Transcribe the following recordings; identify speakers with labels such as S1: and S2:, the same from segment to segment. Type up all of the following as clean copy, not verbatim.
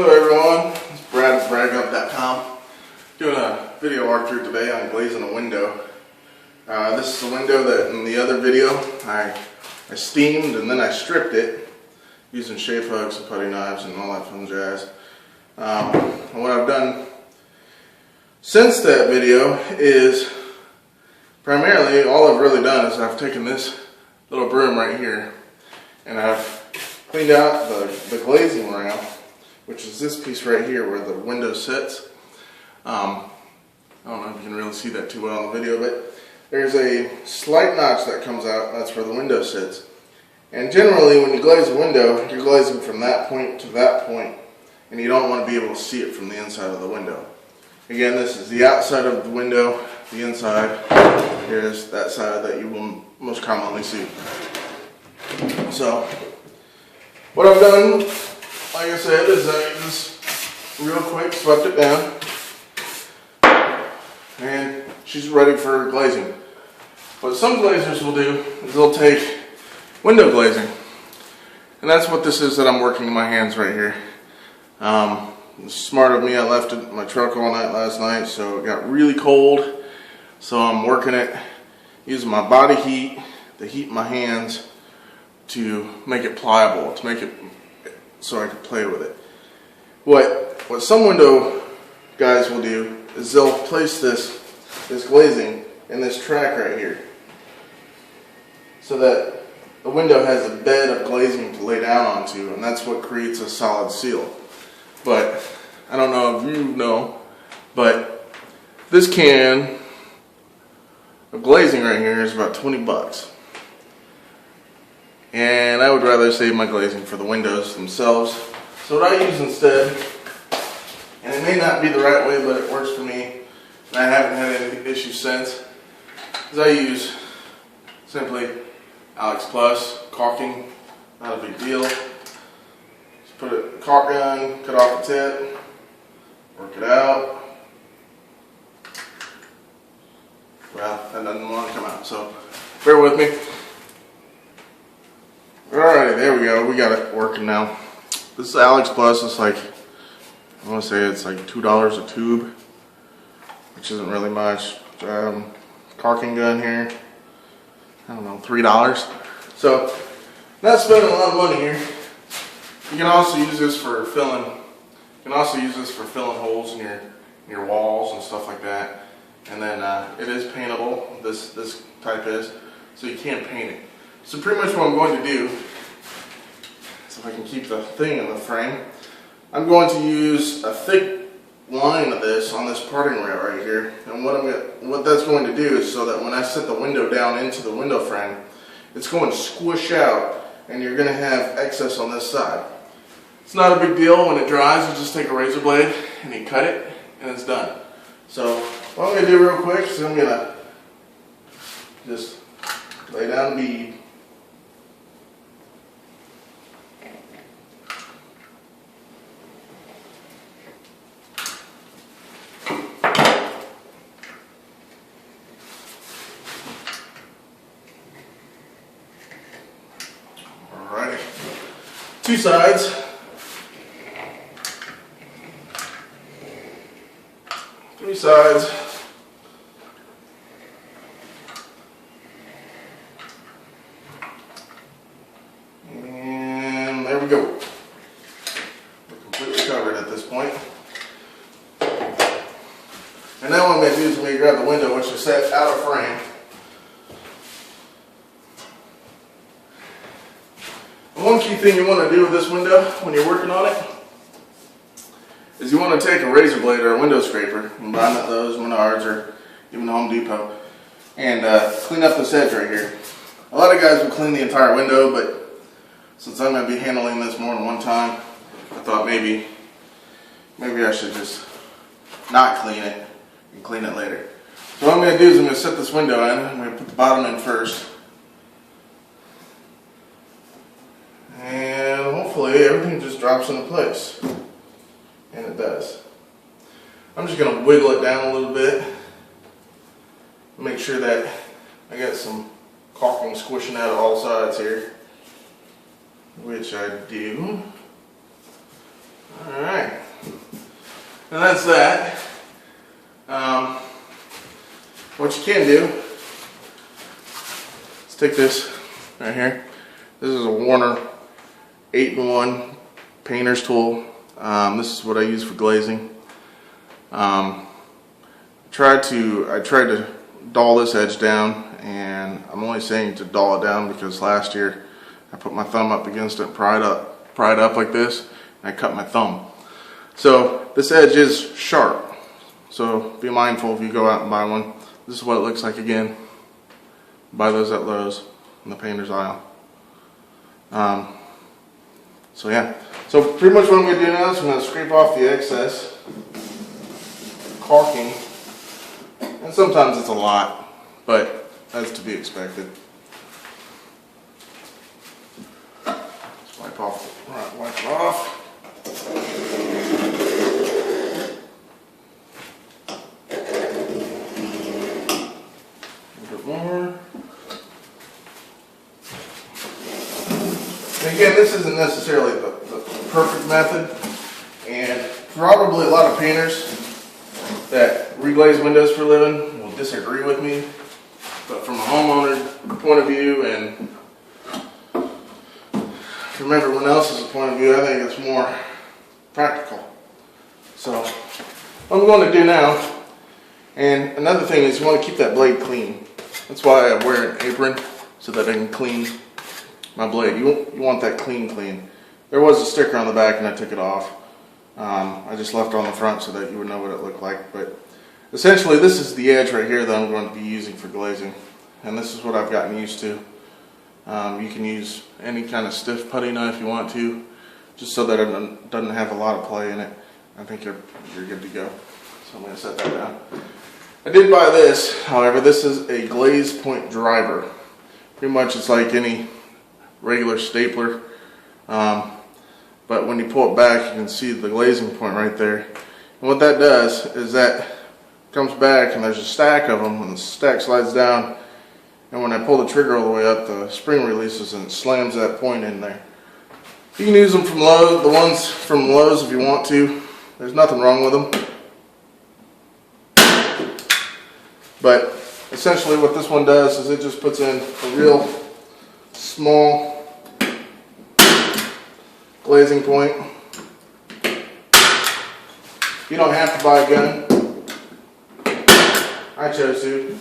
S1: Hello everyone, it's Brad at Gump.com. Doing a video walkthrough today on glazing a window. This is a window that in the other video I steamed and then I stripped it using shape hooks and putty knives and all that fun jazz. And what I've done since that video is primarily all I've really done is I've taken this little broom right here and I've cleaned out the glazing rail, which is this piece right here where the window sits. I don't know if you can really see that too well in the video, but there's a slight notch that comes out. That's where the window sits. And generally when you glaze a window, you're glazing from that point to that point, and you don't want to be able to see it from the inside of the window. Again, this is the outside of the window. The inside is that side that you will most commonly see. So what I've done, like I said, is I just real quick swept it down, and she's ready for glazing. What some glazers will do is they'll take window glazing, and that's what this is that I'm working in my hands right here. Smart of me, I left it in my truck all night last night, so it got really cold. So I'm working it using my body heat, the heat in my hands, to make it pliable, to make it so I can play with it. What some window guys will do is they'll place this glazing in this track right here, so that the window has a bed of glazing to lay down onto, and that's what creates a solid seal. But I don't know if you know, but this can of glazing right here is about 20 bucks. And I would rather save my glazing for the windows themselves. So what I use instead, and it may not be the right way, but it works for me, and I haven't had any issues since, is I use simply Alex Plus caulking. Not a big deal. Just put a caulk gun, cut off the tip, work it out. Well, that doesn't want to come out, so bear with me. Alrighty, there we go. We got it working now. This is Alex Plus. It's like, I want to say it's like $2 a tube, which isn't really much. Caulking gun here, I don't know, $3. So, not spending a lot of money here. You can also use this for filling. You can also use this for filling holes in your walls and stuff like that. And then it is paintable. This type is, so you can paint it. So pretty much what I'm going to do, so if I can keep the thing in the frame, I'm going to use a thick line of this on this parting rail right here. And what that's going to do is so that when I set the window down into the window frame, it's going to squish out, and you're going to have excess on this side. It's not a big deal. When it dries, you just take a razor blade and you cut it, and it's done. So what I'm going to do real quick is I'm going to just lay down the bead. Alrighty, two sides. Three sides. And there we go. We're completely covered at this point. And now what I'm going to do is I'm going to grab the window, which is set out of frame. And one key thing you want to do with this window when you're working on it is you want to take a razor blade or a window scraper, and buy at those Menards or even Home Depot, and clean up this edge right here. A lot of guys will clean the entire window, but since I'm going to be handling this more than one time, I thought maybe I should just not clean it and clean it later. So what I'm going to do is I'm going to set this window in. I'm going to put the bottom in first, and hopefully everything just drops into place. And it does. I'm just going to wiggle it down a little bit. Make sure that I got some caulking squishing out of all sides here. Which I do. Alright, and that's that. What you can do is take this right here. This is a Warner 8-in-1 painter's tool. This is what I use for glazing. I tried to dull this edge down, and I'm only saying to dull it down because last year I put my thumb up against it, pried up like this, and I cut my thumb. So this edge is sharp. So be mindful if you go out and buy one. This is what it looks like again. Buy those at Lowe's in the painter's aisle. So yeah. So pretty much what I'm going to do now is I'm going to scrape off the excess caulking. And sometimes it's a lot, but that's to be expected. Just wipe it off. A bit more. And again, this isn't necessarily the perfect method, and probably a lot of painters that reglaze windows for a living will disagree with me, but from a homeowner point of view and from everyone else's point of view, I think it's more practical. So what I'm going to do now, and another thing is you want to keep that blade clean. That's why I wear an apron, so that I can clean my blade. You want that clean. There was a sticker on the back and I took it off. I just left it on the front so that you would know what it looked like. But essentially this is the edge right here that I'm going to be using for glazing. And this is what I've gotten used to. You can use any kind of stiff putty knife you want to, just so that it doesn't have a lot of play in it. I think you're good to go. So I'm going to set that down. I did buy this, however. This is a glaze point driver. Pretty much it's like any regular stapler. But when you pull it back, you can see the glazing point right there. And what that does is that comes back and there's a stack of them, and the stack slides down, and when I pull the trigger all the way up, the spring releases and it slams that point in there. You can use them from Lowe's, the ones from Lowe's if you want to. There's nothing wrong with them. But essentially what this one does is it just puts in a real small glazing point. You don't have to buy a gun. I chose to.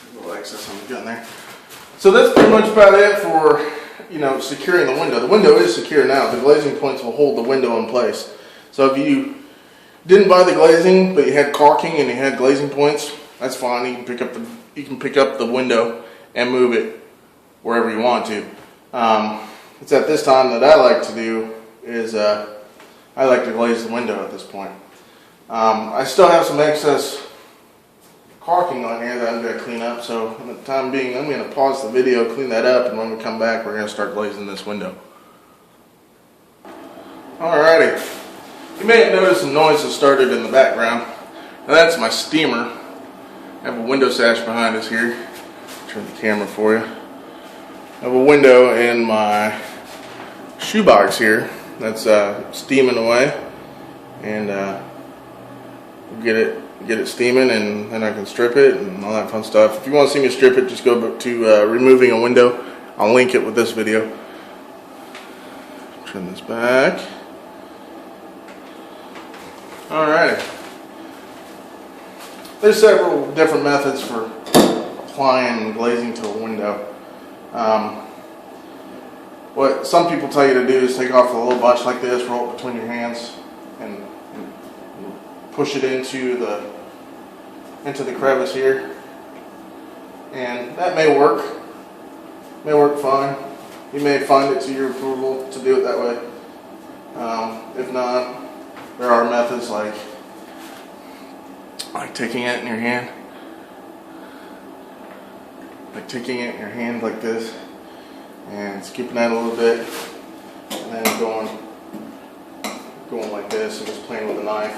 S1: A little excess on the gun there. So that's pretty much about it for securing the window. The window is secure now. The glazing points will hold the window in place. So if you didn't buy the glazing, but you had caulking and you had glazing points, that's fine. You can pick up the window and move it wherever you want to. It's at this time that I like to do is I like to glaze the window at this point. I still have some excess caulking on here that I'm going to clean up, so for the time being I'm going to pause the video, clean that up, and when we come back we're going to start glazing this window. Alrighty, you may have noticed some noise that started in the background. Now that's my steamer. I have a window sash behind us here. Turn the camera for you. I have a window in my shoebox here that's steaming away, and we'll get it steaming, and then I can strip it and all that fun stuff. If you want to see me strip it, just go to removing a window. I'll link it with this video. Turn this back. Alright. There's several different methods for applying glazing to a window. What some people tell you to do is take off a little bunch like this, roll it between your hands, and push it into the crevice here, and that may work fine. You may find it to your approval to do it that way. If not, there are methods like taking it in your hand, like this, and skipping that a little bit, and then going going like this and just playing with a knife.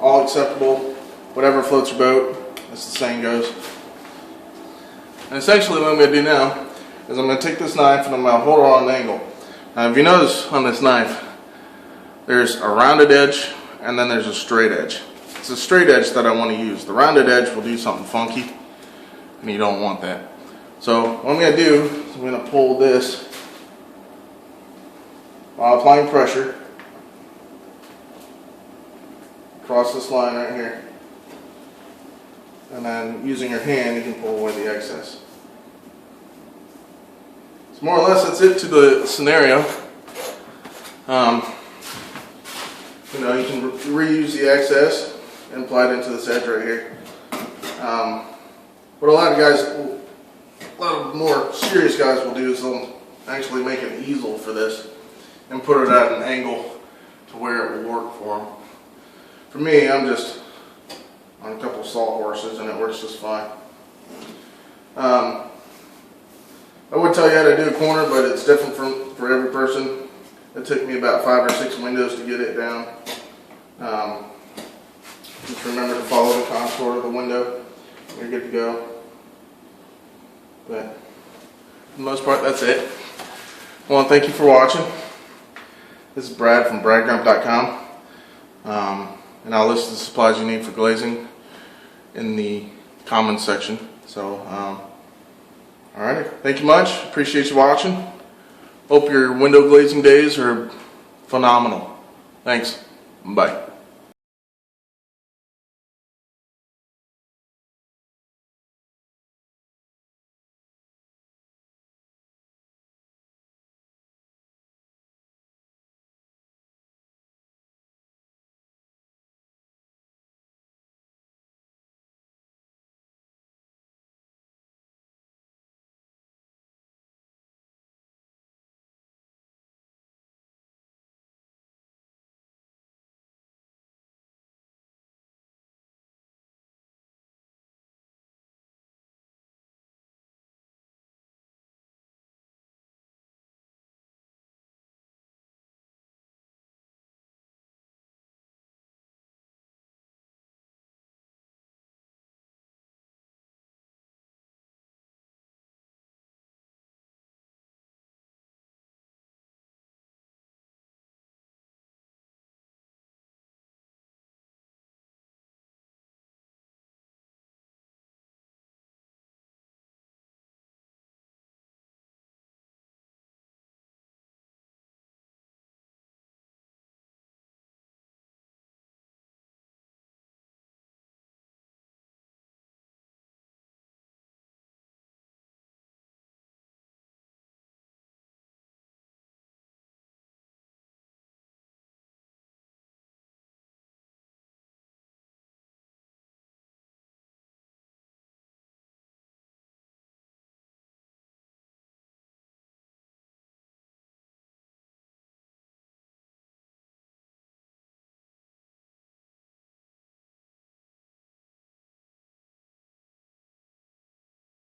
S1: All acceptable, whatever floats your boat, as the saying goes. And essentially what I'm going to do now is I'm going to take this knife and I'm going to hold it on an angle. Now if you notice on this knife, there's a rounded edge and then there's a straight edge. It's a straight edge that I want to use. The rounded edge will do something funky and you don't want that. So what I'm going to do is I'm going to pull this while applying pressure across this line right here. And then using your hand you can pull away the excess. So more or less that's it to the scenario. You know, you can reuse the excess and apply it into this edge right here. What a lot of more serious guys will do is they'll actually make an easel for this and put it at an angle to where it will work for them. For me, I'm just on a couple of sawhorses and it works just fine. I would tell you how to do a corner, but it's different for every person. It took me about 5 or 6 windows to get it down. Just remember to follow the contour of the window. You're good to go. But for the most part, that's it. Well, thank you for watching. This is Brad from Gump.com. And I'll list the supplies you need for glazing in the comments section. So, alrighty. Thank you much. Appreciate you watching. Hope your window glazing days are phenomenal. Thanks. Bye.